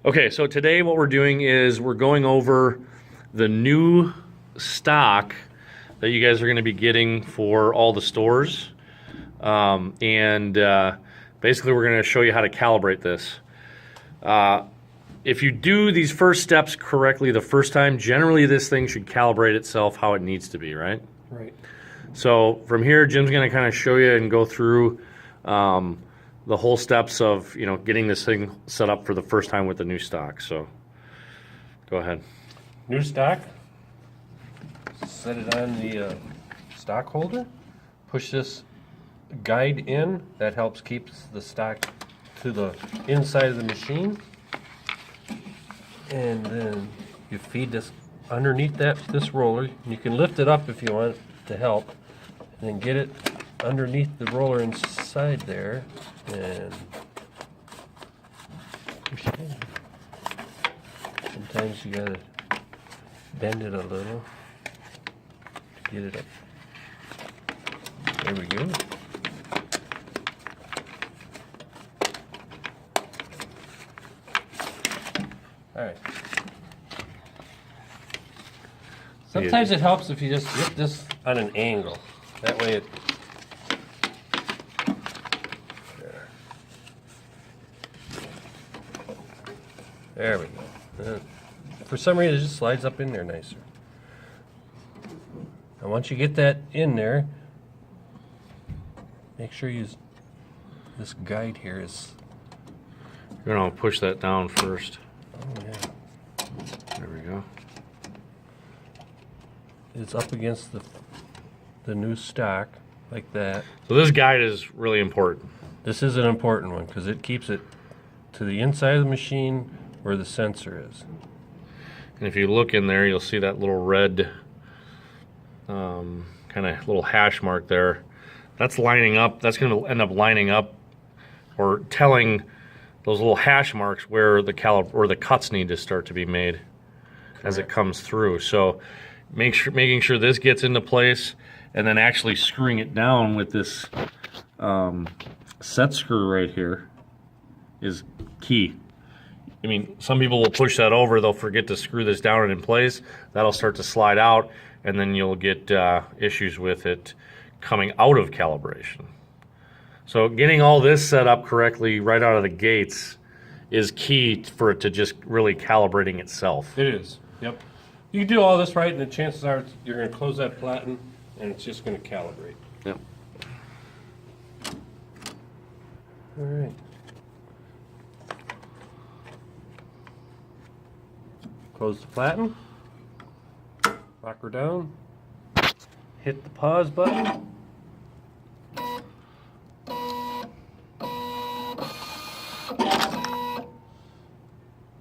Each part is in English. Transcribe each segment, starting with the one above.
Okay, so today what we're doing is we're going over the new stock that you guys are going to be getting for all the stores. Basically we're going to show you how to calibrate this. If you do these first steps correctly the first time, generally this thing should calibrate itself how it needs to be, right? Right. So from here, Jim's going to kind of show you and go through the whole steps of, getting this thing set up for the first time with the new stock. So go ahead. New stock. Set it on the stock holder. Push this guide in. That helps keep the stock to the inside of the machine. And then you feed this underneath this roller. You can lift it up if you want to help. And then get it underneath the roller inside there. And push it in. Sometimes you gotta bend it a little to get it up. There we go. Alright. Sometimes it helps if you just get this on an angle. That way it... There we go. For some reason, it just slides up in there nicer. And once you get that in there, make sure this guide here is... You're going to push that down first. Oh, yeah. There we go. It's up against the new stock, like that. So this guide is really important. This is an important one because it keeps it to the inside of the machine where the sensor is. And if you look in there, you'll see that little red kind of little hash mark there. That's lining up. That's going to end up lining up or telling those little hash marks where the cuts need to start to be made. Correct. As it comes through. So making sure this gets into place, and then actually screwing it down with this set screw right here is key. I mean, some people will push that over, they'll forget to screw this down and in place. That'll start to slide out, and then you'll get issues with it coming out of calibration. So getting all this set up correctly right out of the gates is key for it to just really calibrating itself. It is, yep. You do all this right, and the chances are you're going to close that platen, and it's just going to calibrate. Yep. All right. Close the platen. Lock her down. Hit the pause button.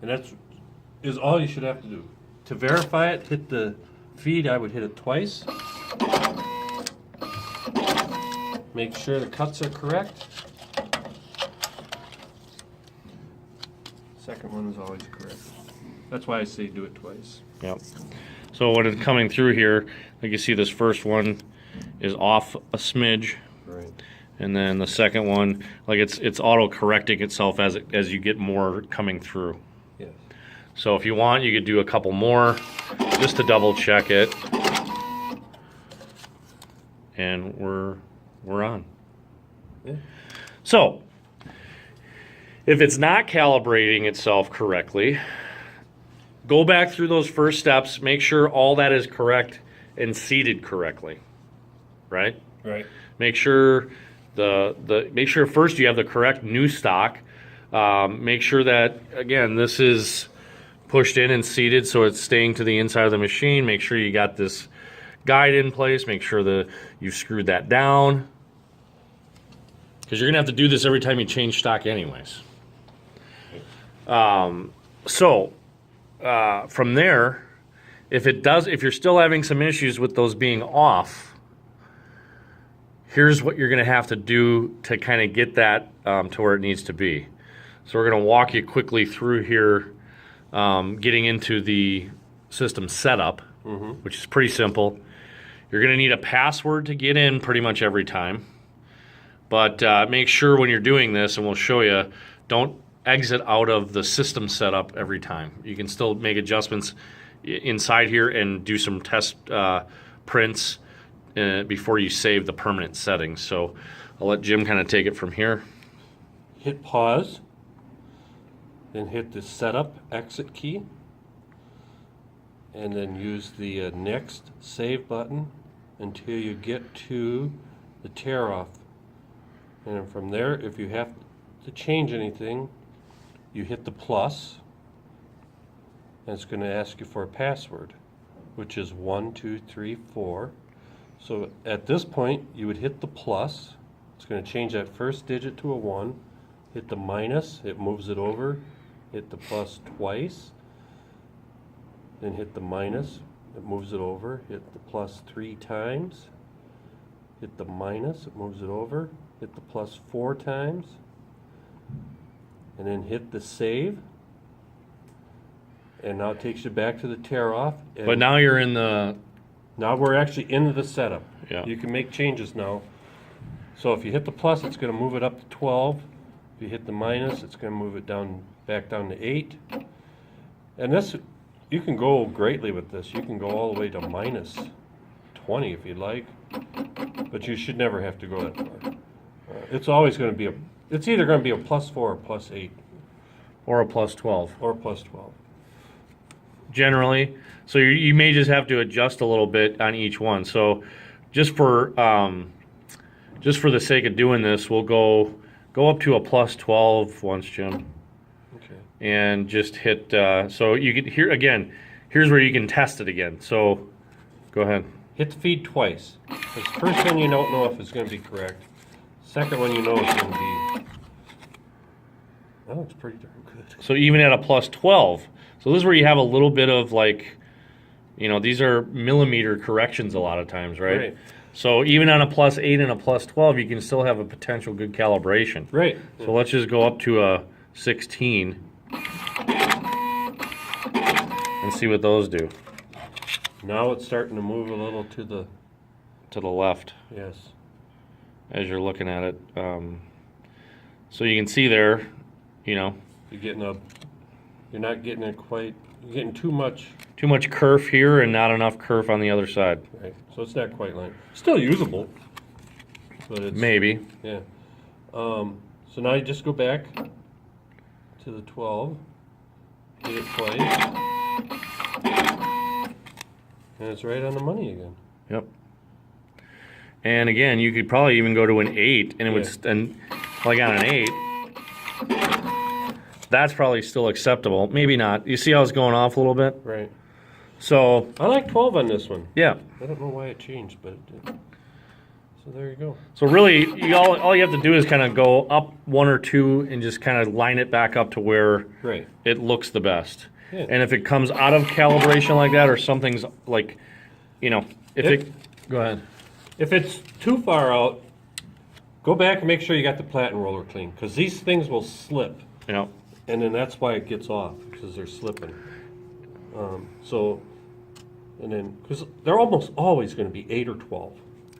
And that is all you should have to do. To verify it, hit the feed. I would hit it twice. Make sure the cuts are correct. Second one is always correct. That's why I say do it twice. Yep. So when it's coming through here, like you see this first one is off a smidge. Right. And then the second one, like it's auto correcting itself as you get more coming through. Yes. So if you want, you could do a couple more just to double check it. And we're on. Yeah. So if it's not calibrating itself correctly, go back through those first steps, make sure all that is correct and seated correctly. Right? Right. Make sure make sure first you have the correct new stock. Make sure that, again, this is pushed in and seated so it's staying to the inside of the machine. Make sure you got this guide in place. Make sure that you've screwed that down, because you're gonna have to do this every time you change stock anyways. From there, if you're still having some issues with those being off, here's what you're going to have to do to kind of get that to where it needs to be. So we're going to walk you quickly through here, getting into the system setup, which is pretty simple. You're going to need a password to get in pretty much every time. But make sure when you're doing this, and we'll show you, don't exit out of the system setup every time. You can still make adjustments inside here and do some test prints before you save the permanent settings. So I'll let Jim kind of take it from here. Hit pause, then hit the setup exit key, and then use the next save button until you get to the tear off. And from there, if you have to change anything, you hit the plus, and it's going to ask you for a password, which is 1234. So at this point, you would hit the plus. It's going to change that first digit to a 1. Hit the minus, it moves it over. Hit the plus twice. Then hit the minus, it moves it over. Hit the plus 3 times. Hit the minus, it moves it over. Hit the plus 4 times. And then hit the save. And now it takes you back to the tear off. But now you're in the... Now we're actually into the setup. Yeah. You can make changes now. So if you hit the plus, it's going to move it up to 12. If you hit the minus, it's going to move it down, back down to 8. And this, you can go greatly with this. You can go all the way to minus 20 if you'd like. But you should never have to go that far. It's always going to be it's either going to be a plus 4 or plus 8. Or a plus 12. Or plus 12. Generally. So you may just have to adjust a little bit on each one. So just for the sake of doing this, we'll go up to a plus 12 once, Jim. Okay. And just hit, so you can, here again, here's where you can test it again. So go ahead. Hit the feed twice. The first one you don't know if it's going to be correct. Second one you know it's going to be, that looks pretty darn good. So even at a plus 12, so this is where you have a little bit of like, you know, these are millimeter corrections a lot of times, right? Right. So even on a plus 8 and a plus 12, you can still have a potential good calibration. Right. So let's just go up to a 16 and see what those do. Now it's starting to move a little to the left. yes. As you're looking at it. So you can see there, you know. You're not getting it quite, you're getting too much. Too much kerf here and not enough kerf on the other side. Right. So it's not quite like, still usable. But it's, Maybe. yeah. So now you just go back to the 12, hit it twice, and it's right on the money again. Yep. And again, you could probably even go to an 8, and it would, and like on an 8, that's probably still acceptable. Maybe not. You see how it's going off a little bit? Right. So I like 12 on this one. yeah. I don't know why it changed, but it did. So there you go. So really, all you have to do is kind of go up 1 or 2 and just kind of line it back up to where Right. it looks the best. Yeah. And if it comes out of calibration like that, or something's like, you know, go ahead. If it's too far out, go back and make sure you got the platen roller clean, because these things will slip, You know, and then that's why it gets off, because they're slipping. And then, because they're almost always going to be 8 or 12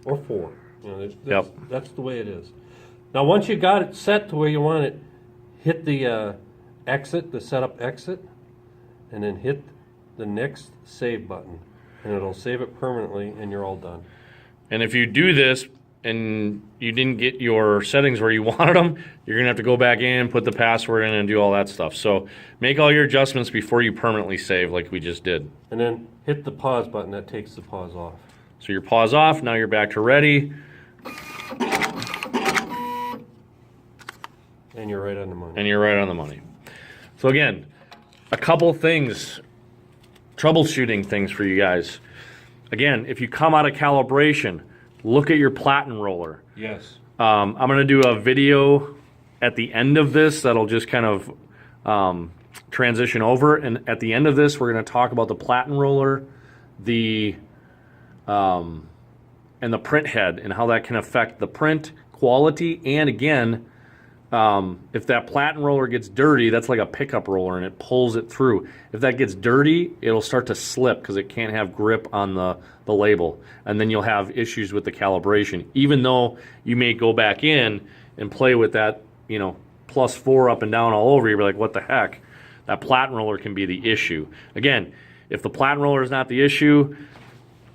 or 4. You know, that's the way it is. Now, once you got it set to where you want it, hit the exit, the setup exit, and then hit the next save button, and it'll save it permanently, and you're all done. and if you do this and you didn't get your settings where you wanted them, you're gonna have to go back in, put the password in, and do all that stuff. So make all your adjustments before you permanently save, like we just did. And then hit the pause button. That takes the pause off. So your pause off. Now you're back to ready. And you're right on the money. And you're right on the money. So again, a couple things, troubleshooting things for you guys. Again, if you come out of calibration, look at your platen roller. Yes. I'm going to do a video at the end of this that'll just kind of transition over. And at the end of this, we're going to talk about the platen roller, and the print head, and how that can affect the print quality. And again, if that platen roller gets dirty, that's like a pickup roller and it pulls it through. If that gets dirty, it'll start to slip because it can't have grip on the label. And then you'll have issues with the calibration. Even though you may go back in and play with that, you know, +4 up and down all over, you'll be like, what the heck? That platen roller can be the issue. Again, if the platen roller is not the issue,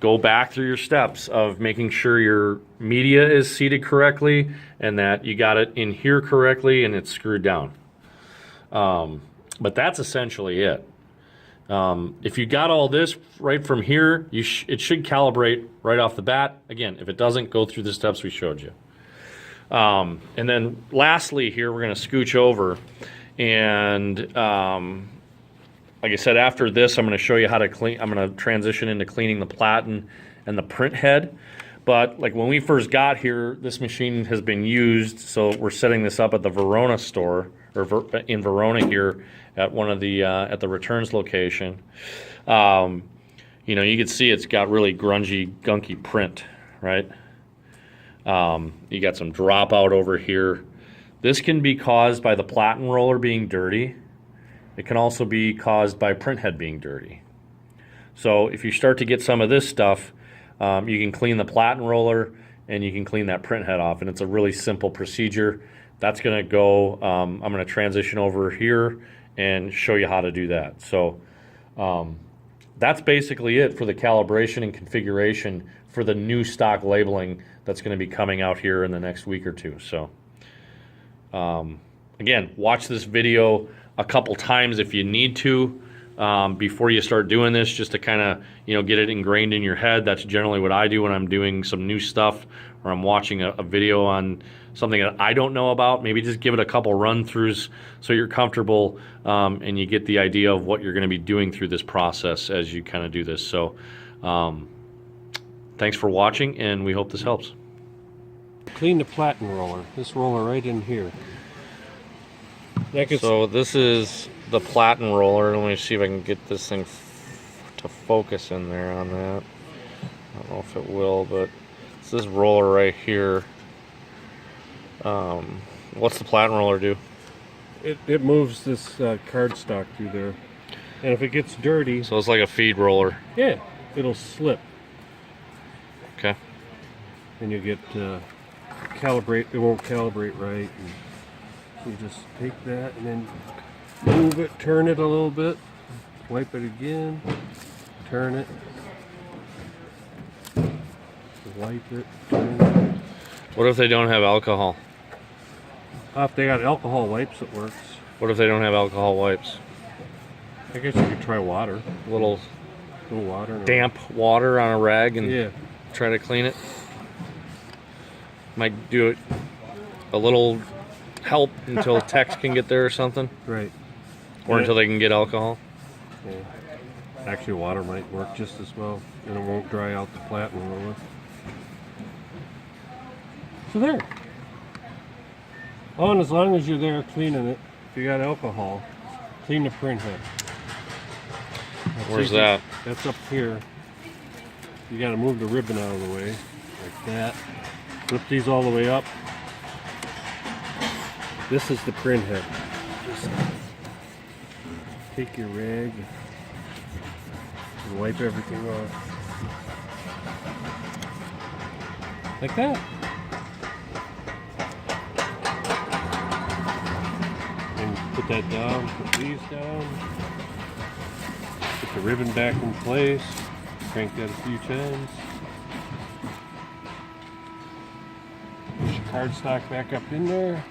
go back through your steps of making sure your media is seated correctly and that you got it in here correctly and it's screwed down. But that's essentially it. If you got all this right from here, it should calibrate right off the bat. Again, if it doesn't, go through the steps we showed you. And then lastly here, we're going to scooch over and like I said, after this, I'm going to show you how to clean. I'm going to transition into cleaning the platen and the print head. But like when we first got here, this machine has been used, so we're setting this up at the Verona store, or in Verona here at one of the at the returns location. You know, you can see it's got really grungy, gunky print, right? You got some dropout over here. This can be caused by the platen roller being dirty. It can also be caused by print head being dirty. So if you start to get some of this stuff, you can clean the platen roller and you can clean that print head off. And it's a really simple procedure. That's going to go, I'm going to transition over here and show you how to do that. So that's basically it for the calibration and configuration for the new stock labeling that's going to be coming out here in the next week or two. So again, watch this video a couple times if you need to before you start doing this, just to kind of, you know, get it ingrained in your head. That's generally what I do when I'm doing some new stuff or I'm watching a video on something that I don't know about. Maybe just give it a couple run-throughs so you're comfortable and you get the idea of what you're going to be doing through this process as you kind of do this. So thanks for watching, and we hope this helps. Clean the platen roller. This roller right in here. So this is the platen roller. Let me see if I can get this thing to focus in there on that. I don't know if it will, but it's this roller right here. What's the platen roller do? It moves this cardstock through there. And if it gets dirty... So it's like a feed roller. Yeah, it'll slip. Okay. And you get calibrate, it won't calibrate right. And you just take that and then move it, turn it a little bit, wipe it again, turn it, wipe it, turn it. What if they don't have alcohol? If they got alcohol wipes, it works. What if they don't have alcohol wipes? I guess you could try water. Little water. Damp water on a rag and try to clean it. Might do it a little help until techs can get there or something. Right. Or until they can get alcohol. Yeah. Actually, water might work just as well, and it won't dry out the platen roller. So there. Oh, and as long as you're there cleaning it, if you got alcohol, clean the print head. Where's that? That's up here. You got to move the ribbon out of the way, like that. Flip these all the way up. This is the print head. Just take your rag and wipe everything off. Like that. And put that down, put these down. Put the ribbon back in place. Crank that a few times. Push your cardstock back up in there.